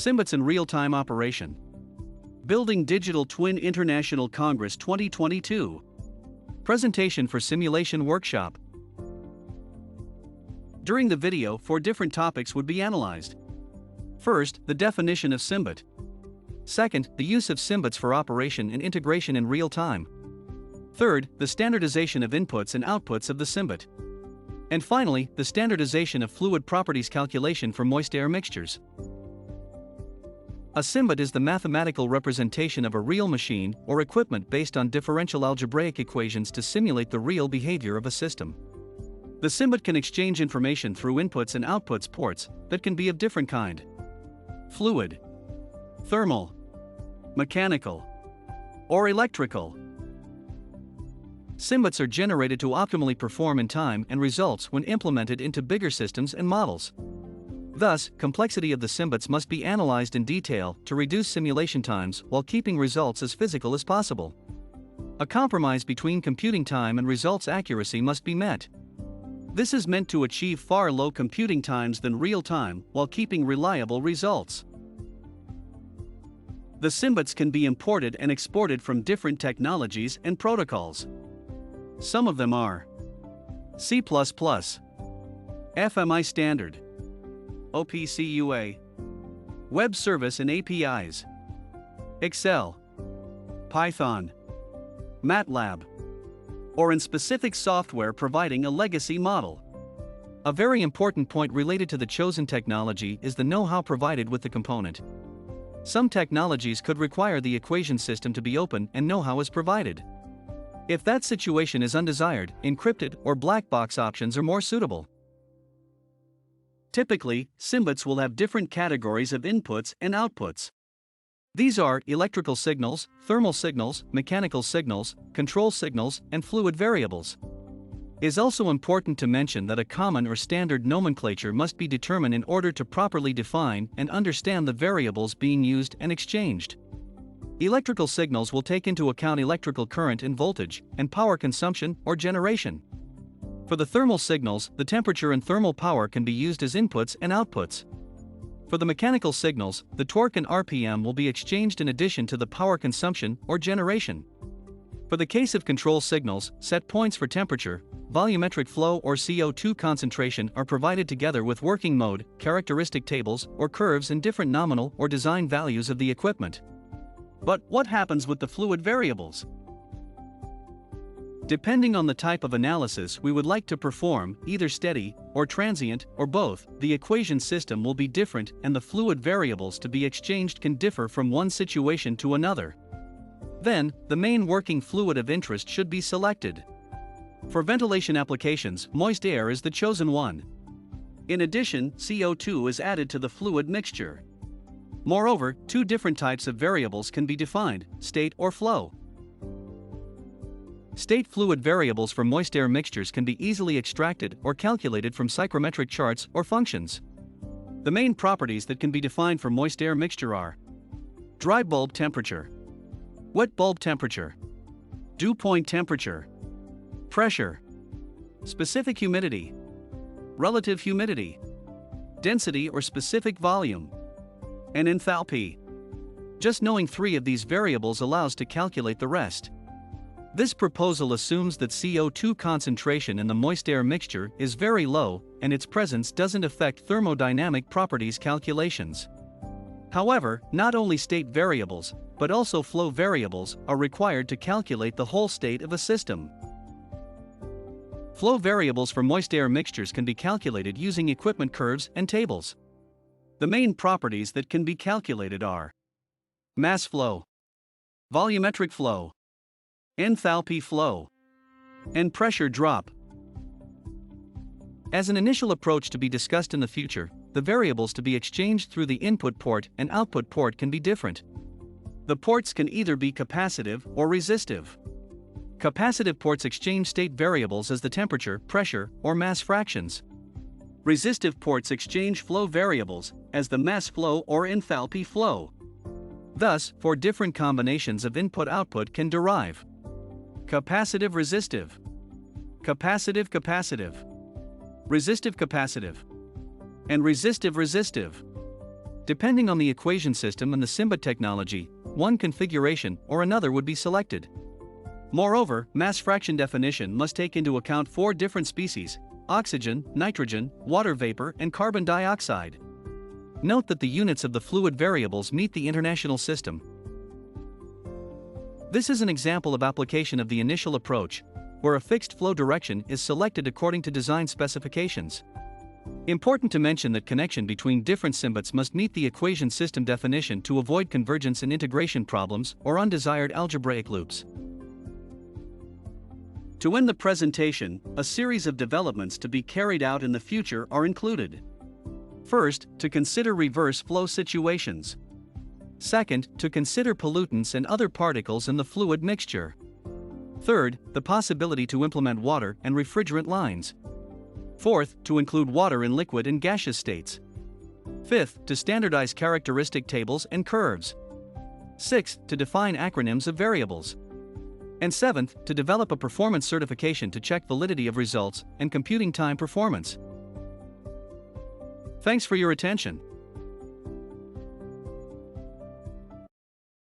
SIMBOTS in real-time operation. Building Digital Twin International Congress 2022. Presentation for Simulation Workshop. During the video, 4 different topics would be analyzed. First, the definition of SIMBOT. Second, the use of SIMBOTS for operation and integration in real time. Third, the standardization of inputs and outputs of the SIMBOT. And finally, the standardization of fluid properties calculation for moist air mixtures. A SIMBOT is the mathematical representation of a real machine or equipment based on differential algebraic equations to simulate the real behavior of a system. The SIMBOT can exchange information through inputs and outputs ports that can be of different kind: fluid, thermal, mechanical, or electrical. SIMBOTS are generated to optimally perform in time and results when implemented into bigger systems and models. Thus, complexity of the SIMBOTS must be analyzed in detail to reduce simulation times while keeping results as physical as possible. A compromise between computing time and results accuracy must be met. This is meant to achieve far low computing times than real time while keeping reliable results. The SIMBOTS can be imported and exported from different technologies and protocols. Some of them are C++, FMI Standard, OPCUA, Web Service and APIs, Excel, Python, MATLAB, or in specific software providing a legacy model. A very important point related to the chosen technology is the know-how provided with the component. Some technologies could require the equation system to be open and know-how is provided. If that situation is undesired, encrypted or black box options are more suitable. Typically, SIMBOTS will have different categories of inputs and outputs. These are electrical signals, thermal signals, mechanical signals, control signals, and fluid variables. It is also important to mention that a common or standard nomenclature must be determined in order to properly define and understand the variables being used and exchanged. Electrical signals will take into account electrical current and voltage, and power consumption or generation. For the thermal signals, the temperature and thermal power can be used as inputs and outputs. For the mechanical signals, the torque and RPM will be exchanged in addition to the power consumption or generation. For the case of control signals, set points for temperature, volumetric flow or CO2 concentration are provided together with working mode, characteristic tables, or curves and different nominal or design values of the equipment. But what happens with the fluid variables? Depending on the type of analysis we would like to perform, either steady or transient or both, the equation system will be different and the fluid variables to be exchanged can differ from one situation to another. Then, the main working fluid of interest should be selected. For ventilation applications, moist air is the chosen one. In addition, CO2 is added to the fluid mixture. Moreover, 2 different types of variables can be defined: state or flow. State fluid variables for moist air mixtures can be easily extracted or calculated from psychrometric charts or functions. The main properties that can be defined for moist air mixture are: dry bulb temperature, wet bulb temperature, dew point temperature, pressure, specific humidity, relative humidity, density or specific volume, and enthalpy. Just knowing 3 of these variables allows to calculate the rest. This proposal assumes that CO2 concentration in the moist air mixture is very low and its presence doesn't affect thermodynamic properties calculations. However, not only state variables, but also flow variables are required to calculate the whole state of a system. Flow variables for moist air mixtures can be calculated using equipment curves and tables. The main properties that can be calculated are mass flow, volumetric flow, enthalpy flow, and pressure drop. As an initial approach to be discussed in the future, the variables to be exchanged through the input port and output port can be different. The ports can either be capacitive or resistive. Capacitive ports exchange state variables as the temperature, pressure, or mass fractions. Resistive ports exchange flow variables as the mass flow or enthalpy flow. Thus, 4 different combinations of input-output can derive: capacitive-resistive, capacitive-capacitive, resistive-capacitive, and resistive-resistive. Depending on the equation system and the SIMBOT technology, one configuration or another would be selected. Moreover, mass fraction definition must take into account 4 different species: oxygen, nitrogen, water vapor, and carbon dioxide. Note that the units of the fluid variables meet the international system. This is an example of application of the initial approach, where a fixed flow direction is selected according to design specifications. Important to mention that connection between different SIMBOTS must meet the equation system definition to avoid convergence and integration problems or undesired algebraic loops. To end the presentation, a series of developments to be carried out in the future are included. First, to consider reverse flow situations. Second, to consider pollutants and other particles in the fluid mixture. Third, the possibility to implement water and refrigerant lines. Fourth, to include water in liquid and gaseous states. Fifth, to standardize characteristic tables and curves. Sixth, to define acronyms of variables. And seventh, to develop a performance certification to check validity of results and computing time performance. Thanks for your attention.